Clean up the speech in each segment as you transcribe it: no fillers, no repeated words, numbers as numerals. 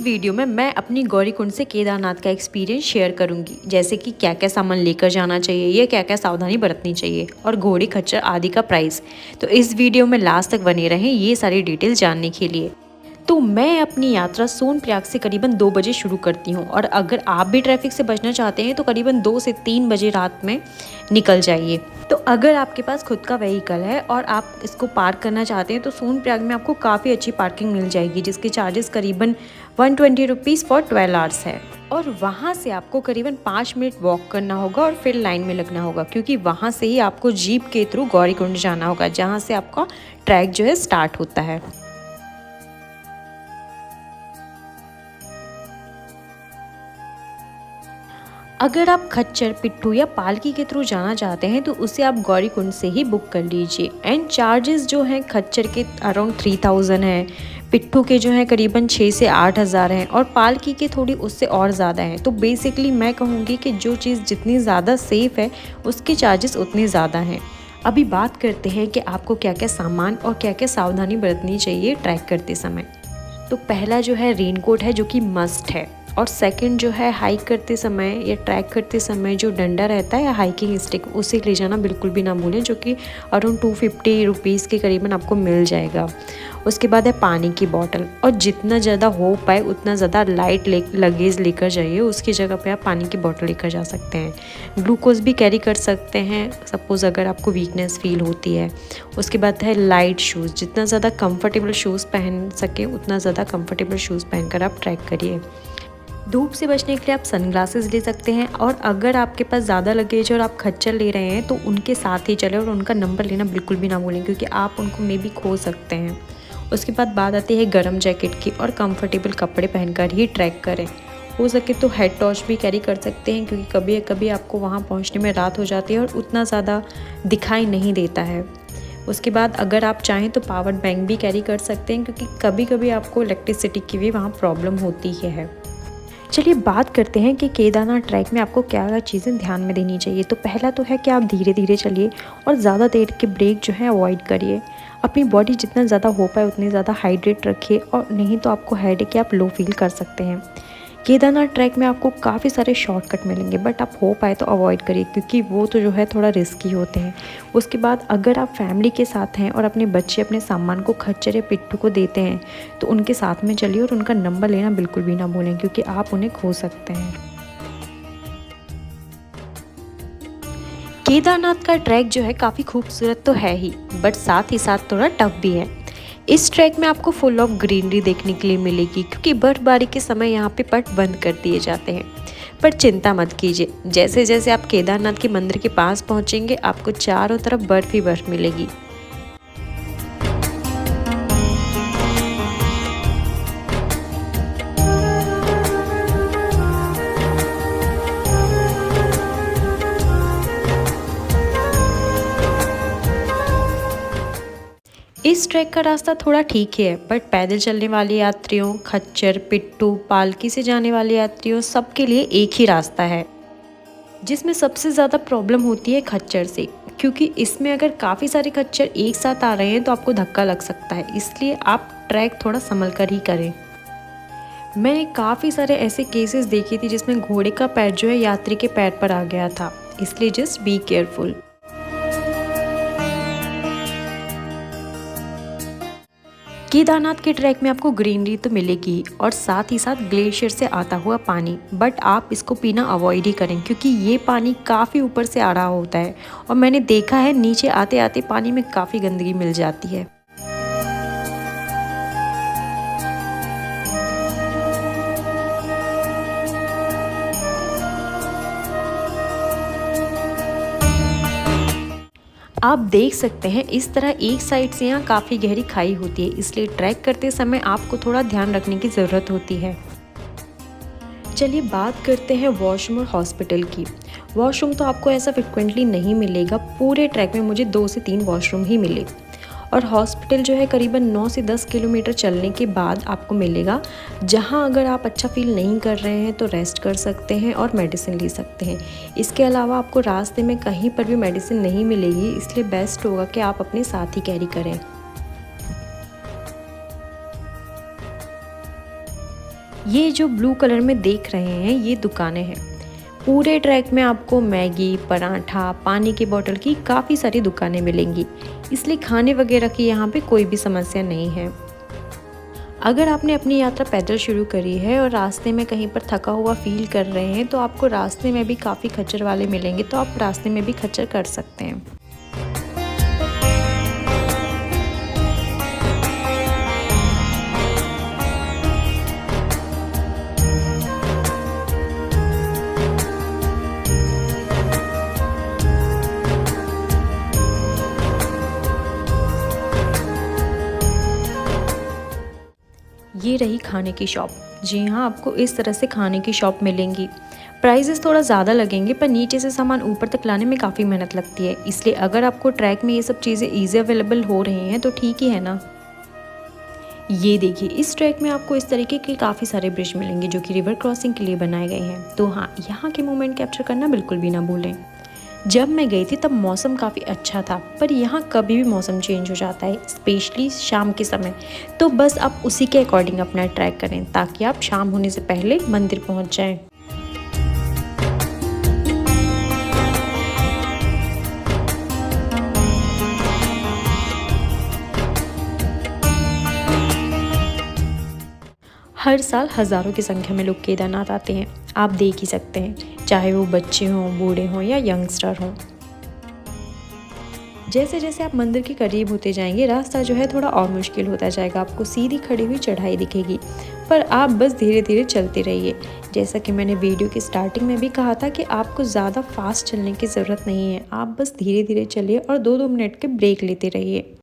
Video में मैं अपनी गौरीकुंड से केदारनाथ का एक्सपीरियंस शेयर करूंगी, जैसे कि क्या क्या सामान लेकर जाना चाहिए या क्या क्या सावधानी बरतनी चाहिए और घोड़ी खच्चर आदि का प्राइस। तो इस वीडियो में लास्ट तक बने रहें ये सारी डिटेल जानने के लिए। तो मैं अपनी यात्रा सोनप्रयाग से करीबन 2 बजे शुरू करती हूँ और अगर आप भी ट्रैफिक से बचना चाहते हैं तो करीबन 2 से 3 बजे रात में निकल जाइए। तो अगर आपके पास खुद का व्हीकल है और आप इसको पार्क करना चाहते हैं तो सोनप्रयाग में आपको काफ़ी अच्छी पार्किंग मिल जाएगी, जिसके चार्जेस करीबन 120 रुपीज़ फॉर 12 आवर्स है। और वहाँ से आपको करीबन 5 मिनट वॉक करना होगा और फिर लाइन में लगना होगा, क्योंकि वहाँ से ही आपको जीप के थ्रू गौरीकुंड जाना होगा, जहाँ से आपका ट्रैक जो है स्टार्ट होता है। अगर आप खच्चर, पिट्ठू या पालकी के थ्रू जाना चाहते हैं तो उसे आप गौरीकुंड से ही बुक कर लीजिए। एंड चार्जेस जो हैं खच्चर के अराउंड 3000 हैं, पिट्ठू के जो हैं करीबन 6 से 8000 हैं और पालकी के थोड़ी उससे और ज़्यादा हैं। तो बेसिकली मैं कहूँगी कि जो चीज़ जितनी ज़्यादा सेफ़ है उसके चार्जेस उतने ज़्यादा हैं। अभी बात करते हैं कि आपको क्या क्या सामान और क्या क्या सावधानी बरतनी चाहिए ट्रैक करते समय। तो पहला जो है रेनकोट है, जो कि मस्ट है। और सेकंड जो है हाइक करते समय या ट्रैक करते समय जो डंडा रहता है या हाइकिंग स्टिक, उसे ले जाना बिल्कुल भी ना भूलें, जो कि अराउंड 250 रुपीज़ के करीबन आपको मिल जाएगा। उसके बाद है पानी की बॉटल, और जितना ज़्यादा हो पाए उतना ज़्यादा लाइट लगेज लेकर जाइए। उसकी जगह पे आप पानी की बॉटल लेकर जा सकते हैं। ग्लूकोज भी कैरी कर सकते हैं सपोज़ अगर आपको वीकनेस फील होती है। उसके बाद है लाइट शूज़, जितना ज़्यादा कंफर्टेबल शूज़ पहन सकें उतना ज़्यादा कंफर्टेबल शूज़ पहनकर आप ट्रैक करिए। धूप से बचने के लिए आप सनग्लासेस ले सकते हैं, और अगर आपके पास ज़्यादा लगेज और आप खच्चर ले रहे हैं तो उनके साथ ही चले और उनका नंबर लेना बिल्कुल भी ना भूलें, क्योंकि आप उनको मे भी खो सकते हैं। उसके बाद बात आती है गर्म जैकेट की, और कंफर्टेबल कपड़े पहनकर ही ट्रैक करें। हो सके तो हेड टॉर्च भी कैरी कर सकते हैं, क्योंकि कभी कभी आपको वहाँ पहुँचने में रात हो जाती है और उतना ज़्यादा दिखाई नहीं देता है। उसके बाद अगर आप चाहें तो पावर बैंक भी कैरी कर सकते हैं, क्योंकि कभी कभी आपको इलेक्ट्रिसिटी की भी वहाँ प्रॉब्लम होती ही है। चलिए बात करते हैं कि केदारनाथ ट्रैक में आपको क्या क्या चीज़ें ध्यान में देनी चाहिए। तो पहला तो है कि आप धीरे धीरे चलिए और ज़्यादा देर के ब्रेक जो है अवॉइड करिए। अपनी बॉडी जितना ज़्यादा हो पाए उतनी ज़्यादा हाइड्रेट रखिए, और नहीं तो आपको हेडेक या आप लो फील कर सकते हैं। केदारनाथ ट्रैक में आपको काफ़ी सारे शॉर्टकट मिलेंगे, बट आप हो पाए तो अवॉइड करिए, क्योंकि वो तो जो है थोड़ा रिस्की होते हैं। उसके बाद अगर आप फैमिली के साथ हैं और अपने बच्चे अपने सामान को खच्चर या पिट्ठू को देते हैं तो उनके साथ में चलिए और उनका नंबर लेना बिल्कुल भी ना भूलें, क्योंकि आप उन्हें खो सकते हैं। केदारनाथ का ट्रैक जो है काफ़ी खूबसूरत तो है ही, बट साथ ही साथ थोड़ा टफ भी है। इस ट्रैक में आपको फुल ऑफ ग्रीनरी देखने के लिए मिलेगी, क्योंकि बर्फबारी के समय यहाँ पे पट बंद कर दिए जाते हैं। पर चिंता मत कीजिए, जैसे जैसे आप केदारनाथ के मंदिर के पास पहुँचेंगे आपको चारों तरफ बर्फ ही बर्फ मिलेगी। इस ट्रैक का रास्ता थोड़ा ठीक ही है, बट पैदल चलने वाले यात्रियों, खच्चर, पिट्ठू, पालकी से जाने वाले यात्रियों सबके लिए एक ही रास्ता है, जिसमें सबसे ज़्यादा प्रॉब्लम होती है खच्चर से, क्योंकि इसमें अगर काफ़ी सारे खच्चर एक साथ आ रहे हैं तो आपको धक्का लग सकता है। इसलिए आप ट्रैक थोड़ा संभल कर ही करें। मैंने काफ़ी सारे ऐसे केसेस देखे थे जिसमें घोड़े का पैर जो है यात्री के पैर पर आ गया था, इसलिए जस्ट बी केयरफुल। केदारनाथ के ट्रैक में आपको ग्रीनरी तो मिलेगी और साथ ही साथ ग्लेशियर से आता हुआ पानी, बट आप इसको पीना अवॉइड ही करें, क्योंकि ये पानी काफ़ी ऊपर से आ रहा होता है और मैंने देखा है नीचे आते आते पानी में काफ़ी गंदगी मिल जाती है। आप देख सकते हैं इस तरह एक साइड से यहाँ काफ़ी गहरी खाई होती है, इसलिए ट्रैक करते समय आपको थोड़ा ध्यान रखने की ज़रूरत होती है। चलिए बात करते हैं वॉशरूम और हॉस्पिटल की। वॉशरूम तो आपको ऐसा फ्रिक्वेंटली नहीं मिलेगा, पूरे ट्रैक में मुझे 2 से 3 वॉशरूम ही मिले। और हॉस्पिटल जो है करीबन 9 से 10 किलोमीटर चलने के बाद आपको मिलेगा, जहां अगर आप अच्छा फील नहीं कर रहे हैं तो रेस्ट कर सकते हैं और मेडिसिन ले सकते हैं। इसके अलावा आपको रास्ते में कहीं पर भी मेडिसिन नहीं मिलेगी, इसलिए बेस्ट होगा कि आप अपने साथ ही कैरी करें। ये जो ब्लू कलर में देख रहे हैं ये दुकानें हैं। पूरे ट्रैक में आपको मैगी, पराठा, पानी की बोतल की काफ़ी सारी दुकानें मिलेंगी, इसलिए खाने वगैरह की यहाँ पे कोई भी समस्या नहीं है। अगर आपने अपनी यात्रा पैदल शुरू करी है और रास्ते में कहीं पर थका हुआ फील कर रहे हैं तो आपको रास्ते में भी काफ़ी खच्चर वाले मिलेंगे, तो आप रास्ते में भी खच्चर कर सकते हैं। ये रही खाने की शॉप। जी हाँ, आपको इस तरह से खाने की शॉप मिलेंगी। प्राइसेस थोड़ा ज़्यादा लगेंगे पर नीचे से सामान ऊपर तक लाने में काफ़ी मेहनत लगती है, इसलिए अगर आपको ट्रैक में ये सब चीज़ें ईजी अवेलेबल हो रही हैं तो ठीक ही है ना। ये देखिए, इस ट्रैक में आपको इस तरीके के काफ़ी सारे ब्रिज मिलेंगे जो कि रिवर क्रॉसिंग के लिए बनाए गए हैं। तो हाँ, यहाँ के मोमेंट कैप्चर करना बिल्कुल भी ना भूलें। जब मैं गई थी तब मौसम काफ़ी अच्छा था, पर यहाँ कभी भी मौसम चेंज हो जाता है, स्पेशली शाम के समय। तो बस आप उसी के अकॉर्डिंग अपना ट्रैक करें ताकि आप शाम होने से पहले मंदिर पहुँच जाएं। हर साल हज़ारों की संख्या में लोग केदारनाथ आते हैं, आप देख ही सकते हैं, चाहे वो बच्चे हों, बूढ़े हों या यंगस्टर हों। जैसे जैसे आप मंदिर के करीब होते जाएंगे रास्ता जो है थोड़ा और मुश्किल होता जाएगा, आपको सीधी खड़ी हुई चढ़ाई दिखेगी, पर आप बस धीरे धीरे चलते रहिए। जैसा कि मैंने वीडियो की स्टार्टिंग में भी कहा था कि आपको ज़्यादा फास्ट चलने की ज़रूरत नहीं है, आप बस धीरे धीरे चलिए और 2-2 मिनट के ब्रेक लेते रहिए।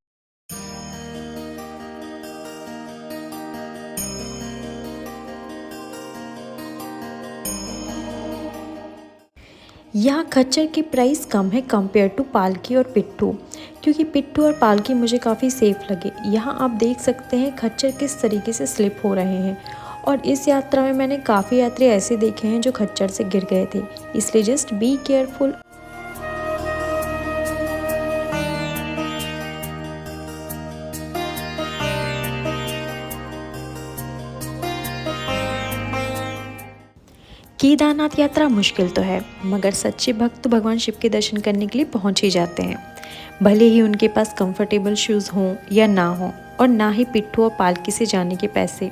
यहाँ खच्चर की प्राइस कम है कंपेयर टू पालकी और पिट्ठू, क्योंकि पिट्ठू और पालकी मुझे काफ़ी सेफ़ लगे। यहाँ आप देख सकते हैं खच्चर किस तरीके से स्लिप हो रहे हैं, और इस यात्रा में मैंने काफ़ी यात्री ऐसे देखे हैं जो खच्चर से गिर गए थे, इसलिए जस्ट बी केयरफुल। केदारनाथ यात्रा मुश्किल तो है, मगर सच्चे भक्त तो भगवान शिव के दर्शन करने के लिए पहुंच ही जाते हैं, भले ही उनके पास कंफर्टेबल शूज़ हों या ना हों, और ना ही पिट्ठू और पालकी से जाने के पैसे।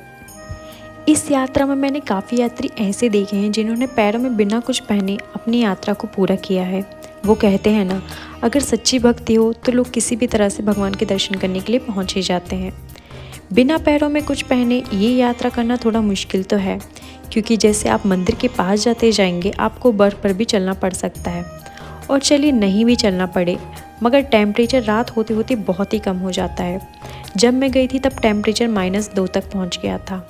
इस यात्रा में मैंने काफ़ी यात्री ऐसे देखे हैं जिन्होंने पैरों में बिना कुछ पहने अपनी यात्रा को पूरा किया है। वो कहते हैं ना, अगर सच्ची भक्ति हो तो लोग किसी भी तरह से भगवान के दर्शन करने के लिए पहुँच ही जाते हैं। बिना पैरों में कुछ पहने ये यात्रा करना थोड़ा मुश्किल तो है, क्योंकि जैसे आप मंदिर के पास जाते जाएंगे आपको बर्फ़ पर भी चलना पड़ सकता है, और चलिए नहीं भी चलना पड़े, मगर टेम्परेचर रात होते होते बहुत ही कम हो जाता है। जब मैं गई थी तब टेम्परेचर -2 तक पहुंच गया था।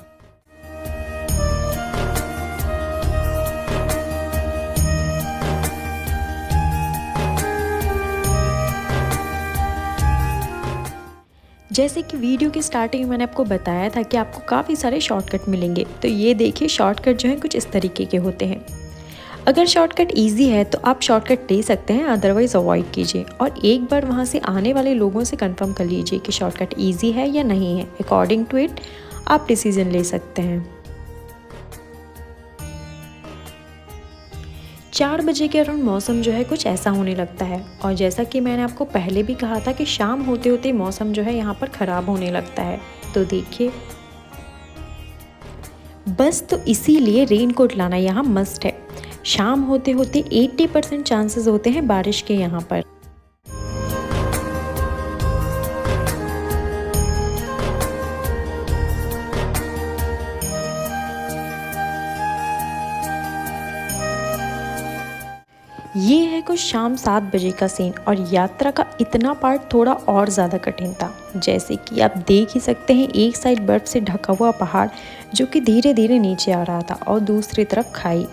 जैसे कि वीडियो की स्टार्टिंग में मैंने आपको बताया था कि आपको काफ़ी सारे शॉर्टकट मिलेंगे, तो ये देखिए शॉर्टकट जो है कुछ इस तरीके के होते हैं। अगर शॉर्टकट इजी है तो आप शॉर्टकट ले सकते हैं, अदरवाइज़ अवॉइड कीजिए, और एक बार वहाँ से आने वाले लोगों से कंफर्म कर लीजिए कि शॉर्टकट इजी है या नहीं है। अकॉर्डिंग टू इट आप डिसीजन ले सकते हैं। 4 बजे के अराउंड मौसम जो है कुछ ऐसा होने लगता है, और जैसा कि मैंने आपको पहले भी कहा था कि शाम होते होते मौसम जो है यहाँ पर ख़राब होने लगता है। तो देखिए, बस तो इसीलिए रेनकोट लाना यहाँ मस्ट है। शाम होते होते 80% चांसेस होते हैं बारिश के यहाँ पर। ये है कुछ शाम 7 बजे का सीन, और यात्रा का इतना पार्ट थोड़ा और ज़्यादा कठिन था। जैसे कि आप देख ही सकते हैं, एक साइड बर्फ़ से ढका हुआ पहाड़ जो कि धीरे धीरे नीचे आ रहा था, और दूसरी तरफ खाई।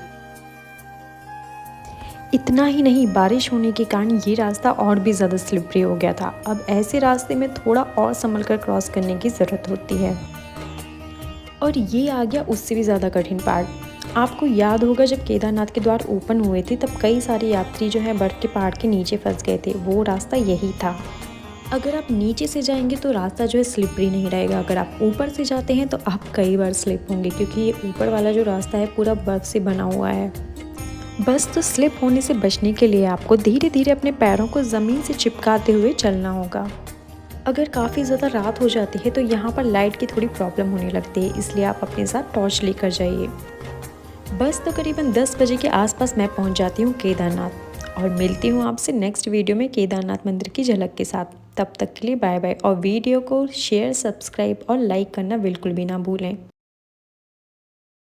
इतना ही नहीं, बारिश होने के कारण ये रास्ता और भी ज़्यादा स्लिपरी हो गया था। अब ऐसे रास्ते में थोड़ा और संभल कर क्रॉस करने की ज़रूरत होती है। और ये आ गया उससे भी ज़्यादा कठिन पार्ट। आपको याद होगा जब केदारनाथ के द्वार ओपन हुए थे तब कई सारे यात्री जो हैं बर्फ़ के पहाड़ के नीचे फंस गए थे, वो रास्ता यही था। अगर आप नीचे से जाएंगे तो रास्ता जो है स्लिपरी नहीं रहेगा, अगर आप ऊपर से जाते हैं तो आप कई बार स्लिप होंगे, क्योंकि ये ऊपर वाला जो रास्ता है पूरा बर्फ़ से बना हुआ है। बस तो स्लिप होने से बचने के लिए आपको धीरे धीरे अपने पैरों को ज़मीन से चिपकाते हुए चलना होगा। अगर काफ़ी ज़्यादा रात हो जाती है तो यहाँ पर लाइट की थोड़ी प्रॉब्लम होने लगती है, इसलिए आप अपने साथ टॉर्च लेकर जाइए। बस तो करीबन 10 बजे के आसपास मैं पहुँच जाती हूँ केदारनाथ, और मिलती हूँ आपसे नेक्स्ट वीडियो में केदारनाथ मंदिर की झलक के साथ। तब तक के लिए बाय बाय, और वीडियो को शेयर, सब्सक्राइब और लाइक करना बिल्कुल भी ना भूलें।